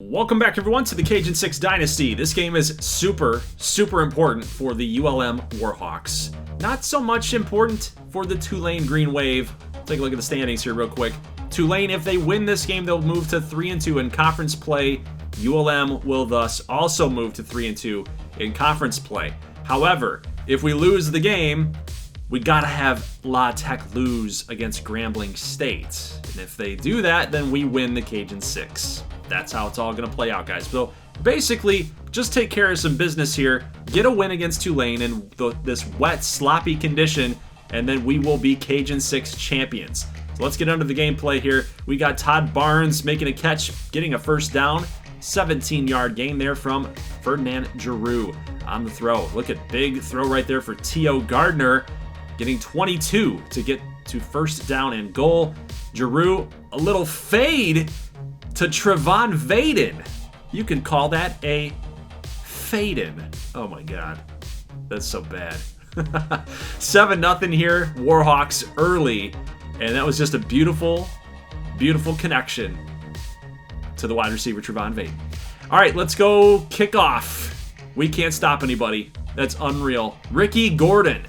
Welcome back, everyone, to the Cajun 6 Dynasty. This game is super important for the ULM Warhawks. Not so much important for the Tulane Green Wave. Take a look at the standings here real quick. Tulane, if they win this game, they'll move to 3-2 in conference play. ULM will thus also move to 3-2 in conference play. However, if we lose the game, we gotta have La Tech lose against Grambling State. And if they do that, then we win the Cajun 6. That's how it's all going to play out, guys. So basically, just take care of some business here, get a win against Tulane in this wet, sloppy condition, and then we will be Cajun 6 champions. So let's get under the gameplay here. We got Todd Barnes making a catch, getting a first down, 17-yard gain there from Ferdinand Giroux on the throw. Look at big throw right there for T.O. Gardner, getting 22 to get to first down and goal. Giroux, a little fade to Trevon Vaden. You can call that a fade-in. Oh my god. That's so bad. 7-0 here. Warhawks early. And that was just a beautiful connection to the wide receiver, Trevon Vaden. Alright, let's go kick off. We can't stop anybody. That's unreal. Ricky Gordon.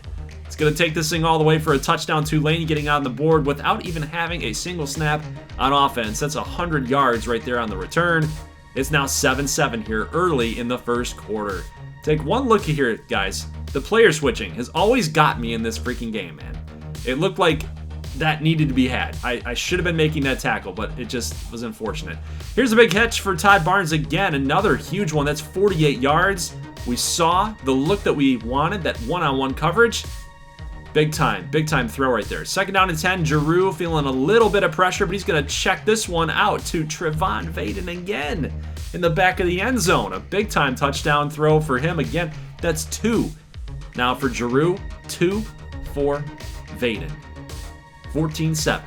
It's going to take this thing all the way for a touchdown. Tulane getting on the board without even having a single snap on offense. That's 100 yards right there on the return. It's now 7-7 here early in the first quarter. Take one look here, guys. The player switching has always got me in this freaking game, man. It looked like that needed to be had. I should have been making that tackle, but it just was unfortunate. Here's a big catch for Todd Barnes again. Another huge one. That's 48 yards. We saw the look that we wanted, that one-on-one coverage. Big time throw right there. Second down and 10. Giroux feeling a little bit of pressure, but he's going to check this one out to Trevon Vaden again in the back of the end zone. A big time touchdown throw for him again. That's 2. Now for Giroux, 2 for Vaden. 14-7.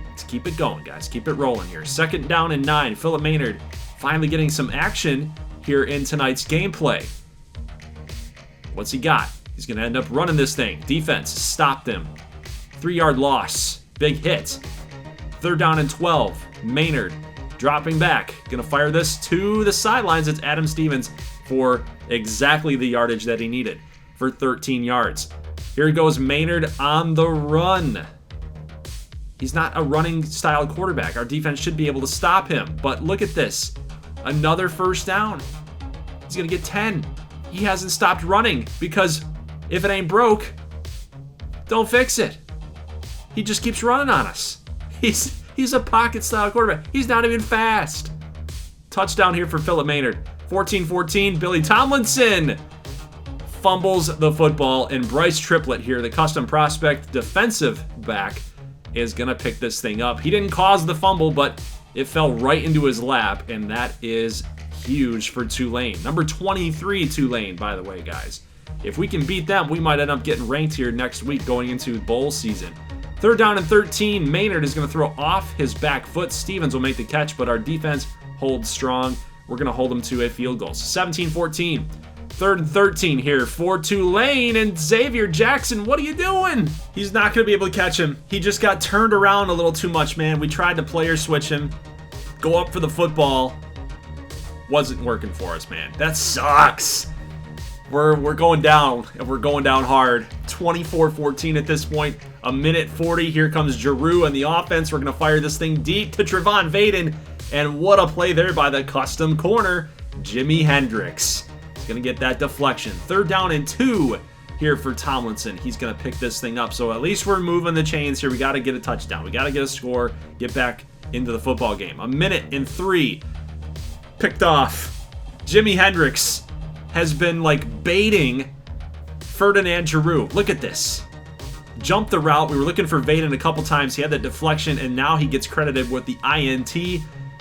Let's keep it going, guys. Keep it rolling here. Second down and 9. Philip Maynard finally getting some action here in tonight's gameplay. What's he got? He's going to end up running this thing. Defense stopped him. 3-yard loss. Big hit. Third down and 12. Maynard dropping back. Going to fire this to the sidelines. It's Adam Stevens for exactly the yardage that he needed for 13 yards. Here goes Maynard on the run. He's not a running style quarterback. Our defense should be able to stop him. But look at this. Another first down. He's going to get 10. He hasn't stopped running because if it ain't broke, don't fix it. He just keeps running on us. He's a pocket-style quarterback. He's not even fast. Touchdown here for Philip Maynard. 14-14, Billy Tomlinson fumbles the football, and Bryce Triplett here, the custom prospect defensive back, is going to pick this thing up. He didn't cause the fumble, but it fell right into his lap, and that is huge for Tulane. Number 23 Tulane, by the way, guys. If we can beat them, we might end up getting ranked here next week going into bowl season. Third down and 13. Maynard is going to throw off his back foot. Stevens will make the catch, but our defense holds strong. We're going to hold them to a field goal. 17-14. Third and 13 here for Tulane, and Xavier Jackson, what are you doing? He's not going to be able to catch him. He just got turned around a little too much, man. We tried to player switch him, go up for the football. Wasn't working for us, man. That sucks. We're going down, and we're going down hard. 24-14 at this point. A minute 40. Here comes Giroux and the offense. We're going to fire this thing deep to Trevon Vaden. And what a play there by the custom corner, Jimmy Hendricks. He's going to get that deflection. Third down and 2 here for Tomlinson. He's going to pick this thing up. So at least we're moving the chains here. We got to get a touchdown. We got to get a score, get back into the football game. A minute and 3. Picked off. Jimmy Hendricks has been like baiting Ferdinand Giroux. Look at this. Jumped the route. We were looking for Vaden a couple times. He had that deflection, and now he gets credited with the INT.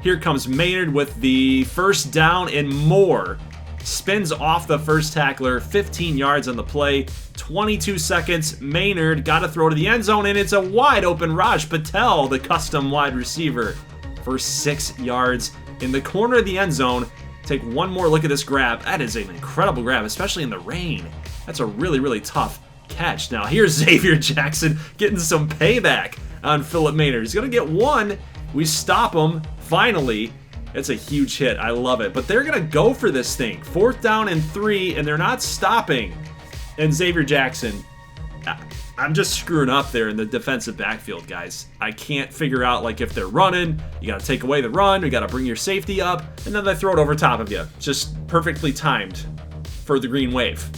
Here comes Maynard with the first down and more. Spins off the first tackler. 15 yards on the play. 22 seconds. Maynard got to throw to the end zone, and it's a wide open Raj Patel, the custom wide receiver, for 6 yards in the corner of the end zone. Take one more look at this grab. That is an incredible grab, especially in the rain. That's a really tough catch. Now here's Xavier Jackson getting some payback on Philip Maynard. He's going to get one. We stop him finally, It's a huge hit. I love it. But they're going to go for this thing. 4th down and 3, and they're not stopping. And Xavier Jackson, I'm just screwing up there in the defensive backfield, guys. I can't figure out, like, if they're running, you got to take away the run, you got to bring your safety up, and then they throw it over top of you. Just perfectly timed for the Green Wave.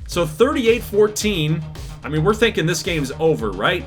So 38-14. I mean, we're thinking this game's over, right?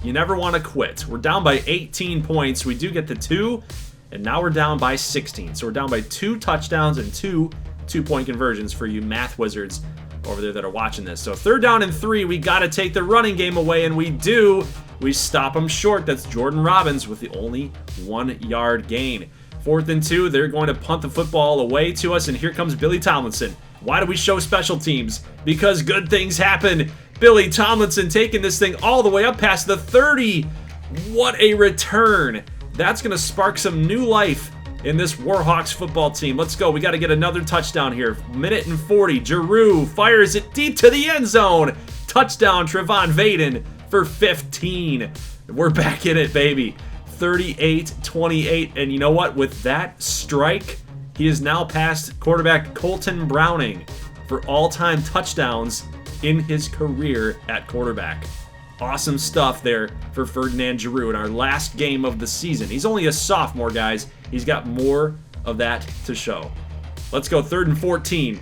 You never want to quit. We're down by 18 points. We do get the 2, and now we're down by 16. So we're down by 2 touchdowns and 2 two-point conversions for you math wizards over there that are watching this. So 3rd down and 3, we got to take the running game away, and we do. We stop them short. That's Jordan Robbins with the only 1-yard gain. 4th and 2, they're going to punt the football away to us, and here comes Billy Tomlinson. Why do we show special teams? Because good things happen. Billy Tomlinson taking this thing all the way up past the 30. What a return. That's going to spark some new life in this Warhawks football team. Let's go. We got to get another touchdown here. 1:40. Giroux fires it deep to the end zone. Touchdown, Trevon Vaden for 15. We're back in it, baby. 38-28. And you know what? With that strike, he is now past quarterback Colton Browning for all-time touchdowns in his career at quarterback. Awesome stuff there for Ferdinand Giroux in our last game of the season. He's only a sophomore, guys. He's got more of that to show. Let's go 3rd and 14.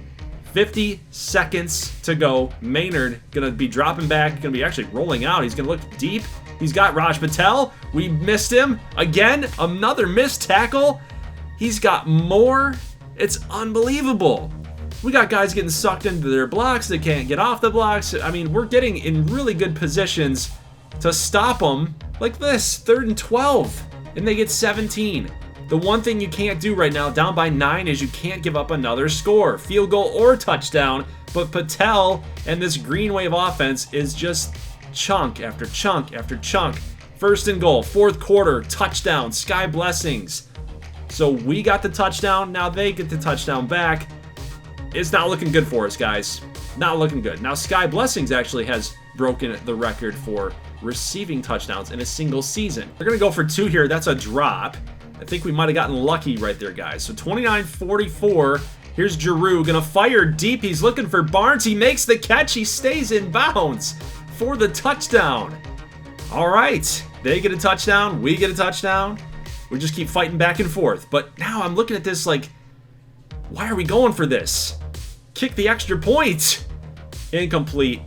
50 seconds to go. Maynard going to be dropping back, going to be actually rolling out. He's going to look deep. He's got Raj Patel. We missed him. Again, another missed tackle. He's got more. It's unbelievable. We got guys getting sucked into their blocks. They can't get off the blocks. I mean, we're getting in really good positions to stop them like this. 3rd and 12, and they get 17. The one thing you can't do right now, down by 9, is you can't give up another score. Field goal or touchdown, but Patel and this Green Wave offense is just chunk after chunk after chunk. 1st and goal, 4th quarter, touchdown, Sky Blessings. So we got the touchdown, now they get the touchdown back. It's not looking good for us, guys. Not looking good. Now, Sky Blessings actually has broken the record for receiving touchdowns in a single season. They're going to go for 2 here. That's a drop. I think we might have gotten lucky right there, guys. So 29-44. Here's Giroux going to fire deep. He's looking for Barnes. He makes the catch. He stays in bounds for the touchdown. All right. They get a touchdown. We get a touchdown. We just keep fighting back and forth. But now I'm looking at this like, why are we going for this? Kick the extra point. Incomplete.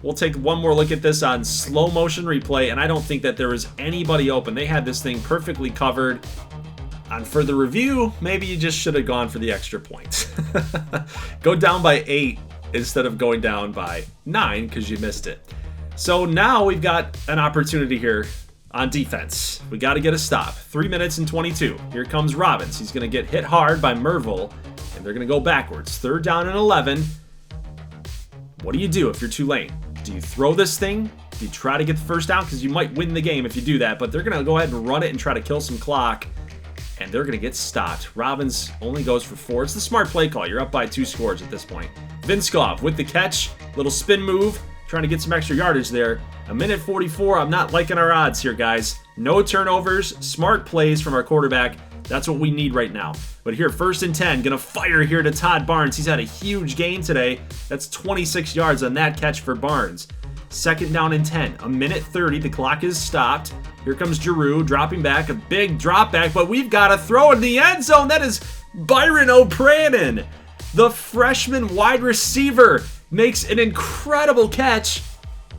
We'll take one more look at this on slow motion replay, and I don't think that there was anybody open. They had this thing perfectly covered. On further review, maybe you just should have gone for the extra point. Go down by 8 instead of going down by 9 because you missed it. So now we've got an opportunity here on defense. We got to get a stop. 3 minutes and 22. Here comes Robbins. He's going to get hit hard by Merville, and they're going to go backwards. 3rd down and 11. What do you do if you're Tulane? Do you throw this thing? Do you try to get the first down? Because you might win the game if you do that, but they're going to go ahead and run it and try to kill some clock, and they're going to get stopped. Robbins only goes for 4. It's the smart play call. You're up by 2 scores at this point. Vinskov with the catch. Little spin move. Trying to get some extra yardage there. 1:44. I'm not liking our odds here, guys. No turnovers. Smart plays from our quarterback. That's what we need right now. But here, 1st and 10. Gonna fire here to Todd Barnes. He's had a huge gain today. That's 26 yards on that catch for Barnes. 2nd down and 10. 1:30. The clock is stopped. Here comes Giroux dropping back. A big drop back, but we've got to throw in the end zone. That is Byron O'Brien. The freshman wide receiver makes an incredible catch,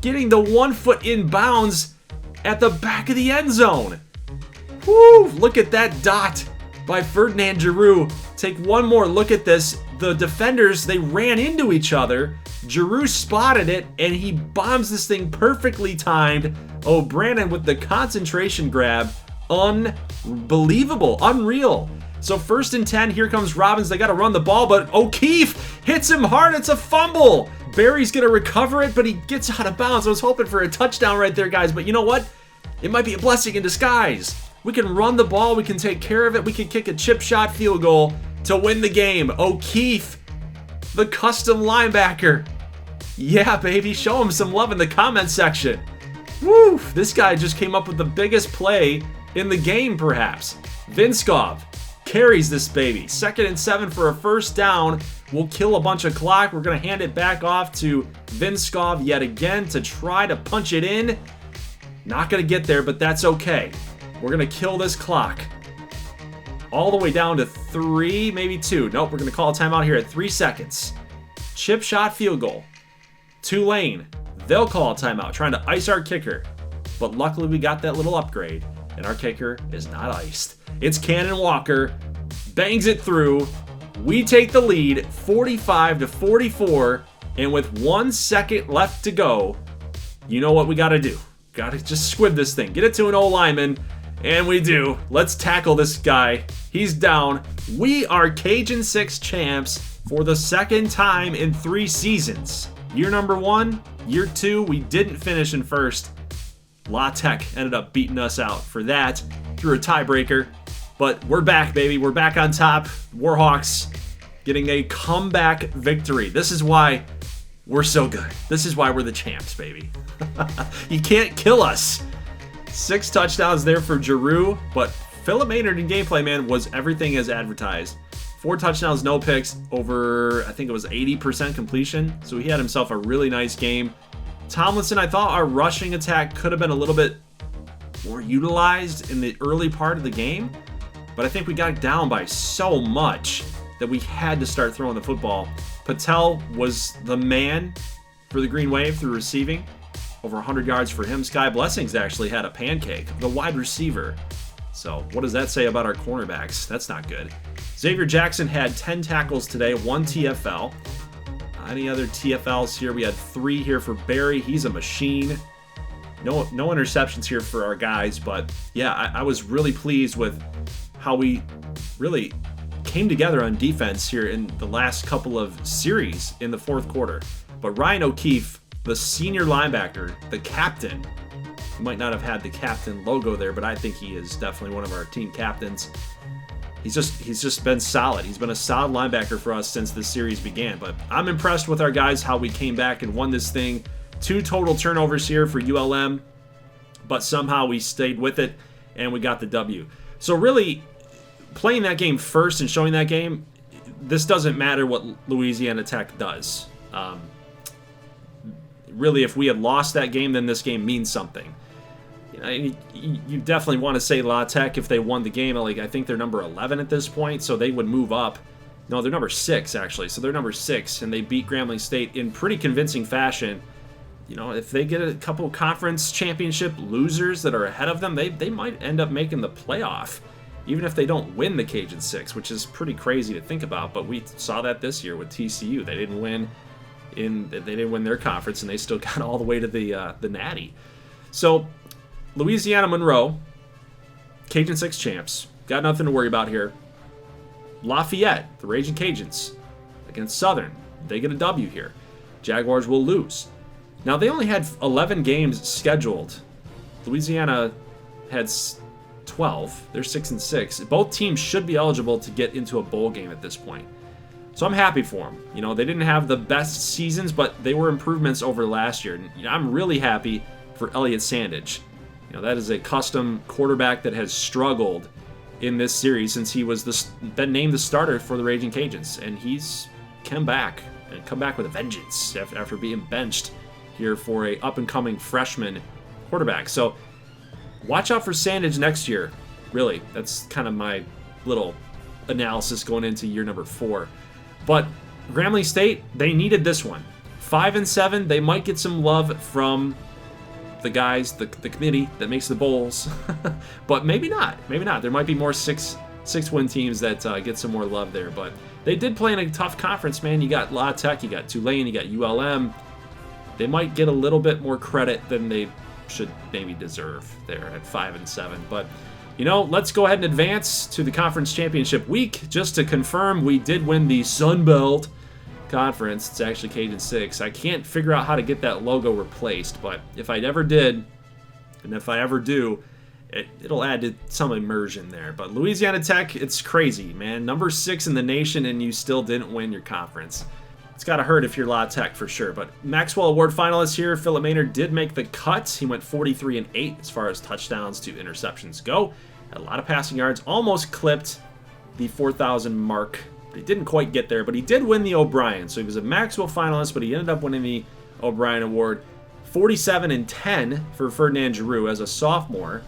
getting the 1 foot in bounds at the back of the end zone. Woo! Look at that dot by Ferdinand Giroux. Take one more look at this. The defenders, they ran into each other. Giroux spotted it, and he bombs this thing perfectly timed. O'Brien with the concentration grab. Unbelievable. Unreal. So 1st and 10, here comes Robbins. They got to run the ball, but O'Keefe hits him hard. It's a fumble. Barry's going to recover it, but he gets out of bounds. I was hoping for a touchdown right there, guys, but you know what? It might be a blessing in disguise. We can run the ball. We can take care of it. We can kick a chip shot field goal to win the game. O'Keefe, the custom linebacker. Yeah, baby. Show him some love in the comment section. Woo! This guy just came up with the biggest play in the game, perhaps. Vinskov carries this baby. 2nd and 7 for a first down. We'll kill a bunch of clock. We're going to hand it back off to Vinskov yet again to try to punch it in. Not going to get there, but that's okay. We're going to kill this clock. All the way down to 3, maybe 2. Nope, we're going to call a timeout here at 3 seconds. Chip shot field goal. Tulane, they'll call a timeout, trying to ice our kicker. But luckily we got that little upgrade, and our kicker is not iced. It's Cannon Walker, bangs it through. We take the lead, 45-44, and with 1 second left to go, you know what we got to do. Got to just squib this thing. Get it to an O-lineman, and we do. Let's tackle this guy. He's down. We are Cajun 6 champs for the 2nd time in 3 seasons. Year number 1, year 2, we didn't finish in first. La Tech ended up beating us out for that through a tiebreaker. But we're back, baby. We're back on top. Warhawks getting a comeback victory. This is why we're so good. This is why we're the champs, baby. You can't kill us. 6 touchdowns there for Giroux, but Philip Maynard in gameplay, man, was everything as advertised. 4 touchdowns, no picks, over, I think it was 80% completion. So he had himself a really nice game. Tomlinson, I thought our rushing attack could have been a little bit more utilized in the early part of the game. But I think we got down by so much that we had to start throwing the football. Patel was the man for the Green Wave through receiving. Over 100 yards for him. Sky Blessings actually had a pancake, the wide receiver. So what does that say about our cornerbacks? That's not good. Xavier Jackson had 10 tackles today, 1 TFL. Any other TFLs here? We had 3 here for Barry. He's a machine. No interceptions here for our guys, but yeah, I was really pleased with how we really came together on defense here in the last couple of series in the 4th quarter. But Ryan O'Keefe, the senior linebacker, the captain, he might not have had the captain logo there, but I think he is definitely one of our team captains. He's just been solid. He's been a solid linebacker for us since this series began. But I'm impressed with our guys, how we came back and won this thing. 2 total turnovers here for ULM, but somehow we stayed with it and we got the W. So really, playing that game first and showing that game, this doesn't matter what Louisiana Tech does. Really, if we had lost that game, then this game means something. You know, you definitely want to say La Tech if they won the game. Like, I think they're number 11 at this point, so they would move up. No, they're number 6 actually. So they're number 6, and they beat Grambling State in pretty convincing fashion. You know, if they get a couple conference championship losers that are ahead of them, they might end up making the playoff, even if they don't win the Cajun 6, which is pretty crazy to think about. But we saw that this year with TCU. They didn't win their conference, and they still got all the way to the Natty. So Louisiana Monroe, Cajun 6 champs, got nothing to worry about here. Lafayette, the Raging Cajuns, against Southern, they get a W here. Jaguars will lose. Now, they only had 11 games scheduled. Louisiana had 12. They're 6-6. Both teams should be eligible to get into a bowl game at this point. So I'm happy for them. You know, they didn't have the best seasons, but they were improvements over last year. And, you know, I'm really happy for Elliott Sandage. You know, that is a custom quarterback that has struggled in this series since he was been named the starter for the Raging Cajuns, and he's come back with a vengeance after being benched here for a up-and-coming freshman quarterback. So watch out for Sandage next year. Really, that's kind of my little analysis going into year number 4. But Grambling State, they needed this one. 5-7, they might get some love from the guys, the committee that makes the bowls, but maybe not. Maybe not. There might be more six-win teams that get some more love there. But they did play in a tough conference, man. You got La Tech, you got Tulane, you got ULM. They might get a little bit more credit than they should maybe deserve there at 5-7. But you know, let's go ahead and advance to the conference championship week just to confirm we did win the Sun Belt Conference. It's actually Cajun 6. I can't figure out how to get that logo replaced, but if I ever did, and if I ever do, it'll add to some immersion there. But Louisiana Tech, it's crazy, man. Number 6 in the nation, and you still didn't win your conference. It's got to hurt if you're La Tech for sure. But Maxwell Award finalist here, Philip Maynard, did make the cut. He went 43-8 as far as touchdowns to interceptions go. Had a lot of passing yards, almost clipped the 4,000 mark. He didn't quite get there, but he did win the O'Brien. So he was a Maxwell finalist, but he ended up winning the O'Brien Award. 47 and 10 for Ferdinand Giroux as a sophomore.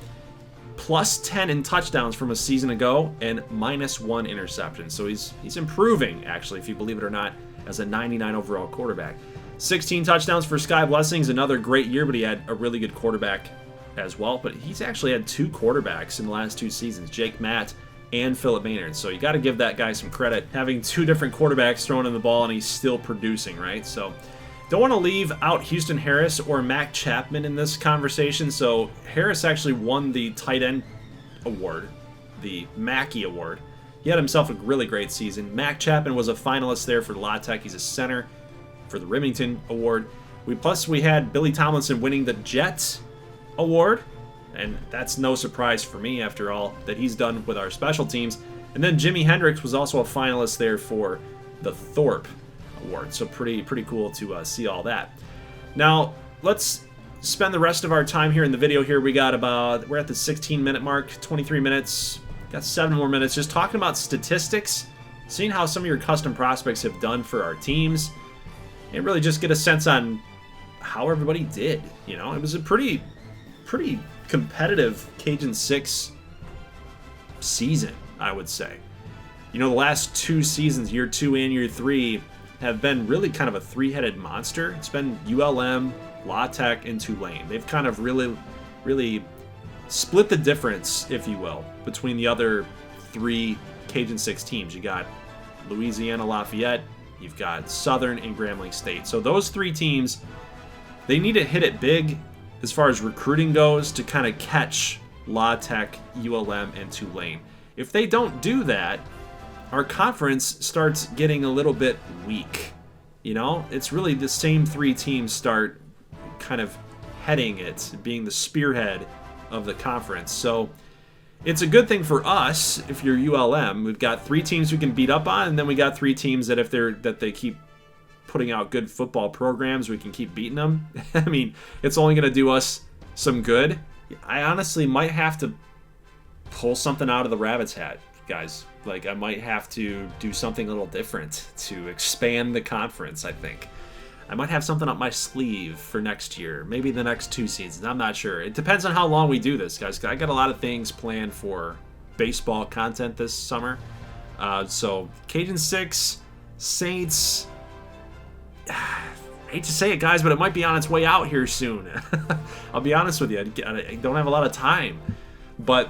Plus 10 in touchdowns from a season ago, and -1 interception. So he's improving, actually, if you believe it or not, as a 99 overall quarterback. 16 touchdowns for Sky Blessings, another great year, but he had a really good quarterback as well. But he's actually had 2 quarterbacks in the last 2 seasons, Jake Matt and Philip Maynard. So you got to give that guy some credit, having 2 different quarterbacks throwing in the ball, and he's still producing, right? So don't want to leave out Houston Harris or Mac Chapman in this conversation. So Harris actually won the tight end award, the Mackey Award. He had himself a really great season. Mac Chapman was a finalist there for La Tech. He's a center for the Remington Award. Plus we had Billy Tomlinson winning the Jets Award, and that's no surprise for me after all that he's done with our special teams. And then Jimi Hendrix was also a finalist there for the Thorpe Award. So pretty cool to see all that. Now let's spend the rest of our time here in the video here. We're at the 16-minute mark, 23 minutes. Got 7 more minutes just talking about statistics, seeing how some of your custom prospects have done for our teams, and really just get a sense on how everybody did. You know, it was a pretty competitive Cajun 6 season, I would say. You know, the last 2 seasons, year 2 and year 3, have been really kind of a 3-headed monster. It's been ULM, La Tech, and Tulane. They've kind of really split the difference, if you will, between the other 3 Cajun 6 teams. You got Louisiana Lafayette, you've got Southern, and Grambling State. So those 3 teams, they need to hit it big as far as recruiting goes to kind of catch La Tech, ULM, and Tulane. If they don't do that, our conference starts getting a little bit weak. You know, it's really the same 3 teams start kind of heading it, being the spearhead of the conference. So it's a good thing for us if you're ULM. We've got 3 teams we can beat up on, and then we got 3 teams that if they keep putting out good football programs, we can keep beating them. I mean, it's only going to do us some good. I honestly might have to pull something out of the rabbit's hat, guys. Like, I might have to do something a little different to expand the conference, I think. I might have something up my sleeve for next year, maybe the next 2 seasons. I'm not sure. It depends on how long we do this, guys. I got a lot of things planned for baseball content this summer. So Cajun 6, Saints. I hate to say it, guys, but it might be on its way out here soon. I'll be honest with you. I don't have a lot of time. But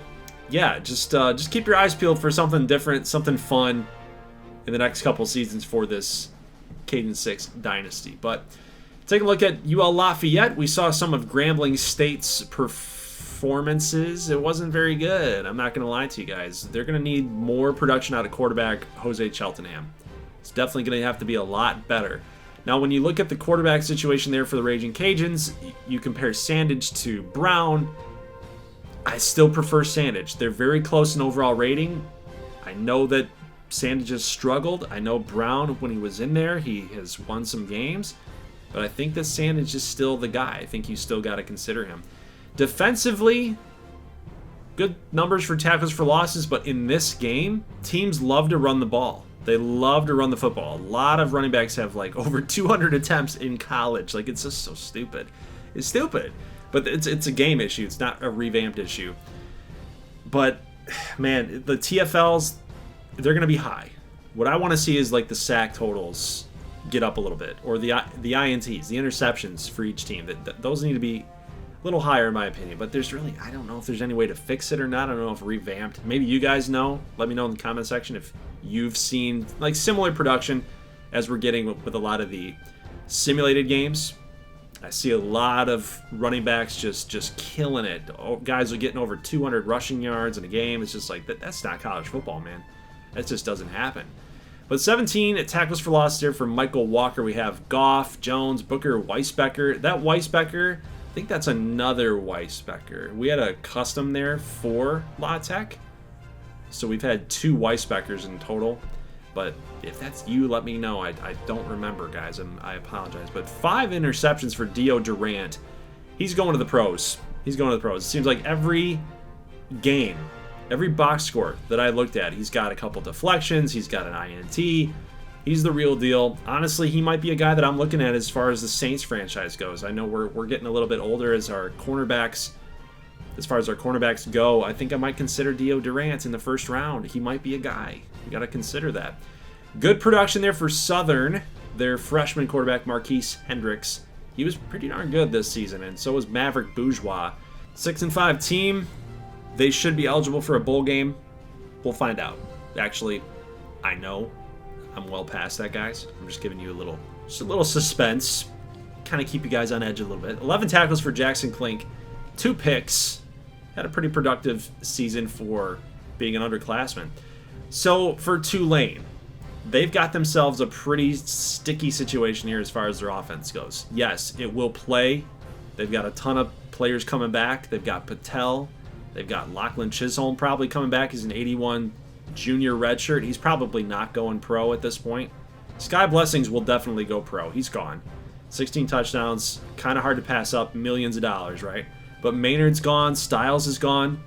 yeah, just keep your eyes peeled for something different, something fun in the next couple seasons for this Cajun 6 Dynasty. But take a look at UL Lafayette. We saw some of Grambling State's performances. It wasn't very good. I'm not going to lie to you guys. They're going to need more production out of quarterback Jose Cheltenham. It's definitely going to have to be a lot better. Now, when you look at the quarterback situation there for the Raging Cajuns, you compare Sandage to Brown. I still prefer Sandage. They're very close in overall rating. I know that Sandage has struggled. I know Brown, when he was in there, he has won some games. But I think that Sandage is still the guy. I think you still got to consider him. Defensively, good numbers for tackles for losses, but in this game, teams love to run the ball. They love to run the football. A lot of running backs have like over 200 attempts in college. Like, it's just so stupid. It's stupid. But it's a game issue. It's not a revamped issue. But, man, the TFLs, they're going to be high. What I want to see is like the sack totals get up a little bit, or the INTs, the interceptions for each team. Those need to be a little higher in my opinion. But there's really, I don't know if there's any way to fix it or not. I don't know if revamped. Maybe you guys know. Let me know in the comment section if you've seen like similar production as we're getting with a lot of the simulated games. I see a lot of running backs just killing it. Guys are getting over 200 rushing yards in a game. It's just like, that's not college football, man. That just doesn't happen. But 17 tackles for loss there for Michael Walker. We have Goff, Jones, Booker, Weisbecker. That Weisbecker, I think that's another Weisbecker. We had a custom there for La Tech. So we've had 2 Weisbeckers in total. But if that's you, let me know. I don't remember, guys. I apologize. But 5 interceptions for Dio Durant. He's going to the pros. He's going to the pros. It seems like every game Every box score that I looked at, he's got a couple deflections, he's got an INT. He's the real deal. Honestly, he might be a guy that I'm looking at as far as the Saints franchise goes. I know we're getting a little bit older as our cornerbacks. As far as our cornerbacks go, I think I might consider Dio Durant in the first round. He might be a guy. You got to consider that. Good production there for Southern. Their freshman quarterback, Marquise Hendricks. He was pretty darn good this season, and so was Maverick Bourgeois. 6-5 team. They should be eligible for a bowl game. We'll find out. Actually, I know. I'm well past that, guys. I'm just giving you just a little suspense. Kind of keep you guys on edge a little bit. 11 tackles for Jackson Klink. 2 picks. Had a pretty productive season for being an underclassman. So for Tulane, they've got themselves a pretty sticky situation here as far as their offense goes. Yes, it will play. They've got a ton of players coming back. They've got Patel. They've got Lachlan Chisholm probably coming back. He's an 81 junior redshirt. He's probably not going pro at this point. Sky Blessings will definitely go pro. He's gone. 16 touchdowns. Kind of hard to pass up. Millions of dollars, right? But Maynard's gone. Styles is gone.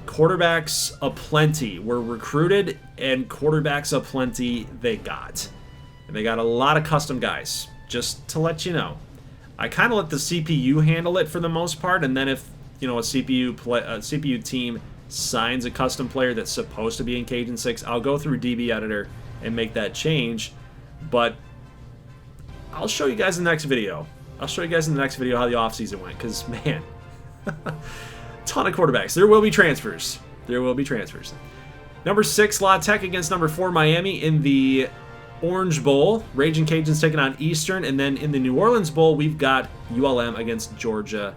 Quarterbacks aplenty were recruited, and quarterbacks aplenty they got. And they got a lot of custom guys, just to let you know. I kind of let the CPU handle it for the most part, and then if a CPU team signs a custom player that's supposed to be in Cajun 6, I'll go through DB Editor and make that change. But I'll show you guys in the next video. I'll show you guys in the next video how the offseason went, because, man, ton of quarterbacks. There will be transfers. There will be transfers. Number 6, La Tech against number 4, Miami in the Orange Bowl. Raging Cajuns taking on Eastern. And then in the New Orleans Bowl, we've got ULM against Georgia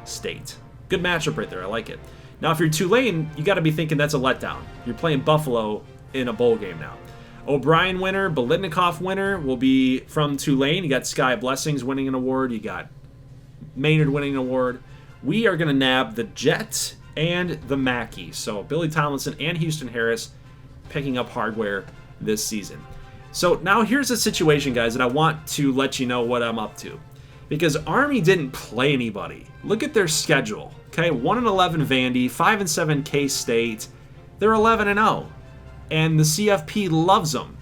State. Good matchup right there. I like it. Now, if you're Tulane, you got to be thinking that's a letdown. You're playing Buffalo in a bowl game now. O'Brien winner, Bolitnikoff winner will be from Tulane. You got Sky Blessings winning an award. You got Maynard winning an award. We are going to nab the Jet and the Mackey. So Billy Tomlinson and Houston Harris picking up hardware this season. So now here's a situation, guys, that I want to let you know what I'm up to. Because Army didn't play anybody. Look at their schedule. Okay, 1-11 Vandy, 5-7 K-State. They're 11-0. And the CFP loves them.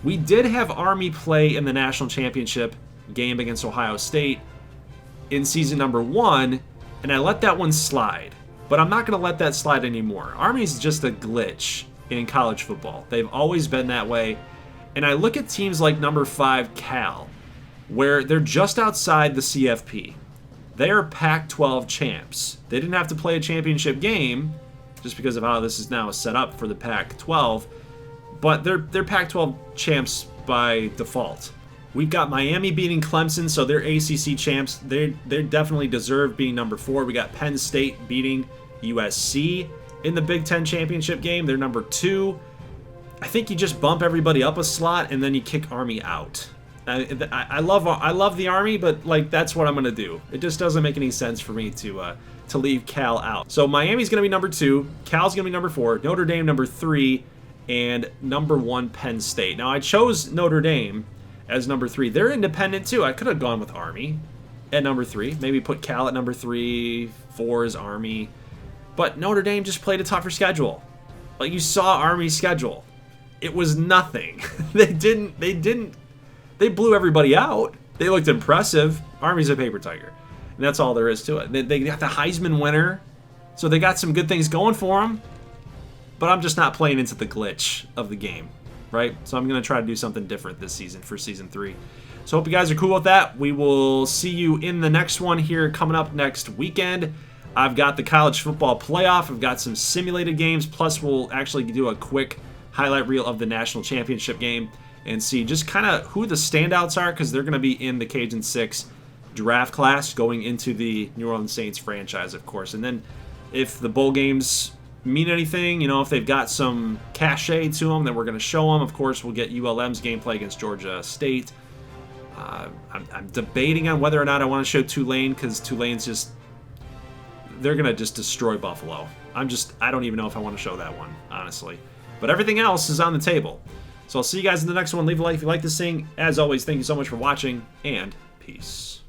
We did have Army play in the national championship game against Ohio State in season number 1, and I let that one slide. But I'm not going to let that slide anymore. Army's just a glitch in college football. They've always been that way. And I look at teams like number 5 Cal, where they're just outside the CFP. They are Pac-12 champs. They didn't have to play a championship game just because of how this is now set up for the Pac-12, but they're Pac-12 champs by default. We've got Miami beating Clemson, so they're ACC champs. They definitely deserve being number 4. We got Penn State beating USC in the Big Ten championship game. They're number 2. I think you just bump everybody up a slot and then you kick Army out. I love the Army, but like that's what I'm gonna do. It just doesn't make any sense for me to leave Cal out. So Miami's gonna be number 2, Cal's gonna be number 4, Notre Dame number 3, and number 1 Penn State. Now I chose Notre Dame as number 3. They're independent too. I could have gone with Army at number 3, maybe put Cal at number 3, 4 is Army, but Notre Dame just played a tougher schedule. Like you saw Army's schedule, it was nothing. They blew everybody out. They looked impressive. Army's a paper tiger. And that's all there is to it. They got the Heisman winner, so they got some good things going for them. But I'm just not playing into the glitch of the game, right? So I'm going to try to do something different this season for Season 3. So hope you guys are cool with that. We will see you in the next one here coming up next weekend. I've got the college football playoff. I've got some simulated games. Plus, we'll actually do a quick highlight reel of the national championship game and see just kind of who the standouts are, because they're going to be in the Cajun 6 draft class going into the New Orleans Saints franchise, of course. And then if the bowl games mean anything, if they've got some cachet to them, then we're going to show them. Of course, we'll get ULM's gameplay against Georgia State. I'm debating on whether or not I want to show Tulane, because Tulane's they're going to just destroy Buffalo. I don't even know if I want to show that one, honestly. But everything else is on the table. So I'll see you guys in the next one. Leave a like if you like this thing. As always, thank you so much for watching, and peace.